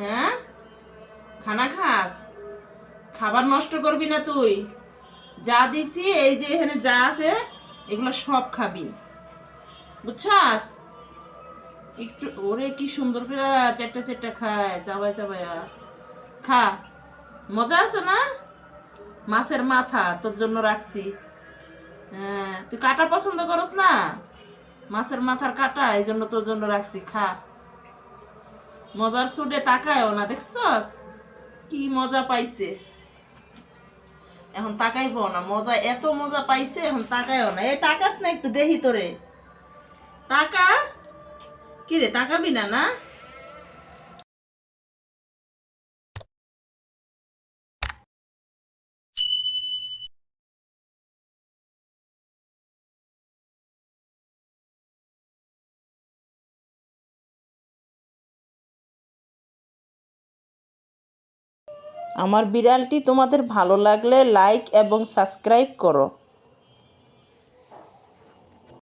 হ্যাঁ, খানা খাস? খাবার নষ্ট করবি না তুই। যা দিছি এই যে এখানে যা আছে এগুলো সব খাবি, বুঝছাস? একটু ওরে কি সুন্দর করে চেটে চেটে খায়, চাবায় চাবায় খা। মজা আছে না? মাছের মাথা তোর জন্য রাখছি। হ্যাঁ, তুই কাটা পছন্দ করস না? মাছের মাথার কাটা এই জন্য তোর জন্য রাখছি, খা। মজার চুটে তাকায়ও না, দেখছস কি মজা পাইছে? এখন তাকাইবো না, মজা এত মজা পাইছে এখন তাকায়ও না। এই তাকাস না একটু দেখি তোরে, তাকা। কি রে, তাকাবি না না? আমার বিড়ালটি তোমাদের ভালো লাগলে লাইক এবং সাবস্ক্রাইব করো।